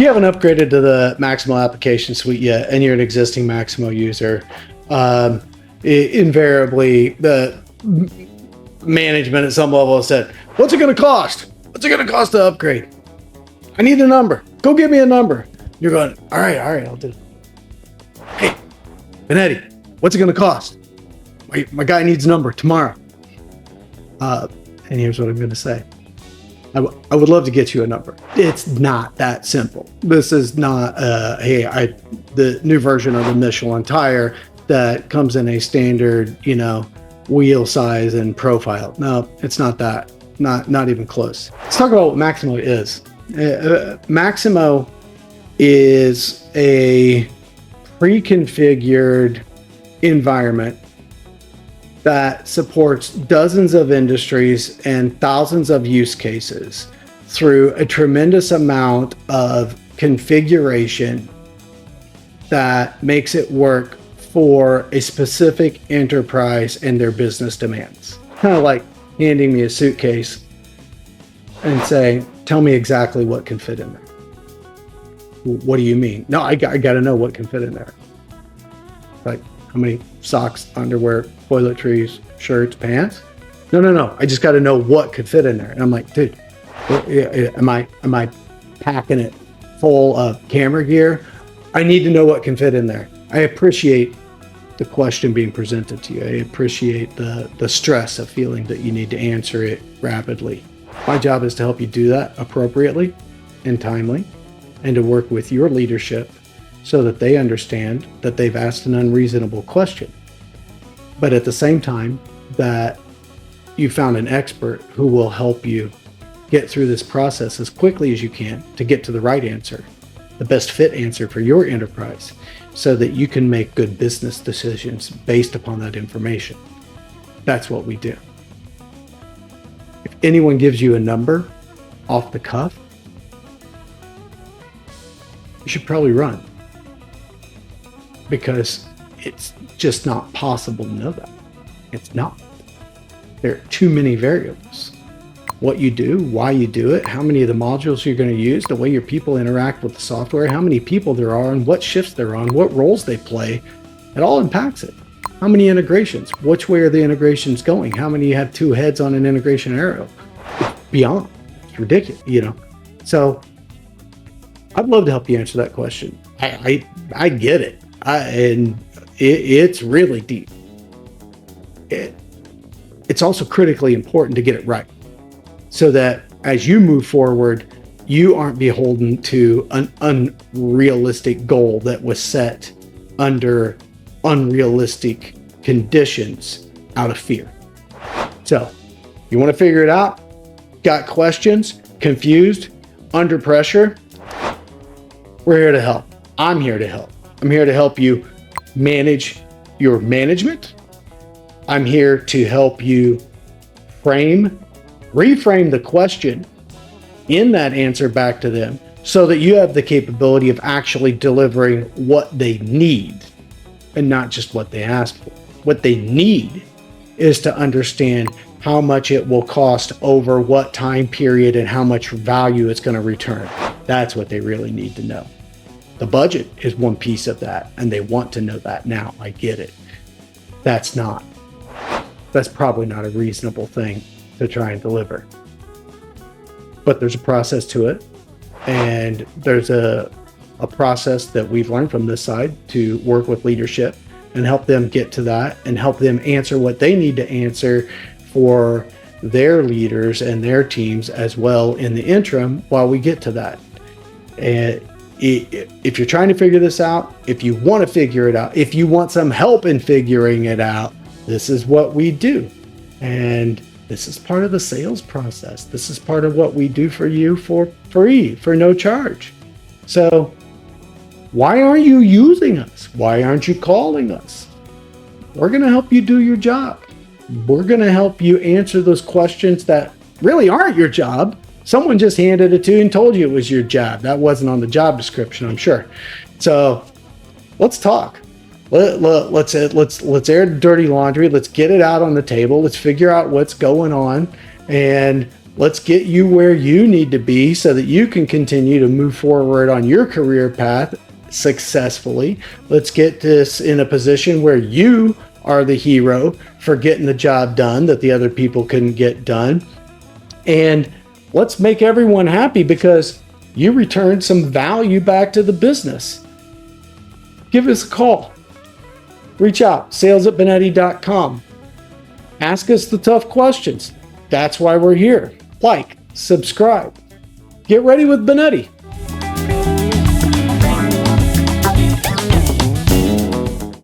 you haven't upgraded to the Maximo application suite yet and you're an existing Maximo user, invariably the management at some level has said, what's it going to cost? What's it going to cost to upgrade? I need a number. Go give me a number. You're going, all right, I'll do it. Hey, Banetti, what's it going to cost? My guy needs a number tomorrow. And here's what I'm going to say. I would love to get you a number. It's not that simple. This is not, the new version of the Michelin tire that comes in a standard, wheel size and profile. No, it's not that. Not even close. Let's talk about what Maximo is. Maximo is a pre-configured environment that supports dozens of industries and thousands of use cases through a tremendous amount of configuration that makes it work for a specific enterprise and their business demands. Kind of like handing me a suitcase and saying, tell me exactly what can fit in there. What do you mean? No, I got to know what can fit in there. Like how many socks, underwear, toiletries, shirts, pants? No. I just got to know what could fit in there. And I'm like, dude, am I packing it full of camera gear? I need to know what can fit in there. I appreciate the question being presented to you. I appreciate the stress of feeling that you need to answer it rapidly. My job is to help you do that appropriately and timely, and to work with your leadership so that they understand that they've asked an unreasonable question. But at the same time, that you found an expert who will help you get through this process as quickly as you can to get to the right answer, the best fit answer for your enterprise, so that you can make good business decisions based upon that information. That's what we do. If anyone gives you a number off the cuff, you should probably run, because it's just not possible to know that. It's not. There are too many variables. What you do, why you do it, how many of the modules you're going to use, the way your people interact with the software, how many people there are and what shifts they're on, what roles they play, it all impacts it. How many integrations? Which way are the integrations going? How many have two heads on an integration arrow? It's beyond. It's ridiculous, So I'd love to help you answer that question. I get it. It's really deep. It's also critically important to get it right, so that as you move forward, you aren't beholden to an unrealistic goal that was set under unrealistic conditions out of fear. So, you want to figure it out? Got questions? Confused? Under pressure? We're here to help. I'm here to help. I'm here to help you manage your management. I'm here to help you reframe the question in that answer back to them, so that you have the capability of actually delivering what they need and not just what they asked for. What they need is to understand how much it will cost over what time period and how much value it's going to return. That's what they really need to know. The budget is one piece of that, and they want to know that now. I get it. That's probably not a reasonable thing to try and deliver. But there's a process to it, and there's a process that we've learned from this side to work with leadership and help them get to that and help them answer what they need to answer for their leaders and their teams as well in the interim while we get to that. And if you're trying to figure this out, if you want to figure it out, if you want some help in figuring it out, this is what we do. And this is part of the sales process. This is part of what we do for you for free, for no charge. So why aren't you using us? Why aren't you calling us? We're going to help you do your job. We're going to help you answer those questions that really aren't your job. Someone just handed it to you and told you it was your job. That wasn't on the job description, I'm sure. So let's talk. Let's air the dirty laundry. Let's get it out on the table. Let's figure out what's going on, and Let's get you where you need to be so that you can continue to move forward on your career path successfully. Let's get this in a position where you are the hero for getting the job done that the other people couldn't get done. And let's make everyone happy because you returned some value back to the business. Give us a call. Reach out, sales@Banetti.com. Ask us the tough questions. That's why we're here. Like, subscribe. Get ready with Banetti.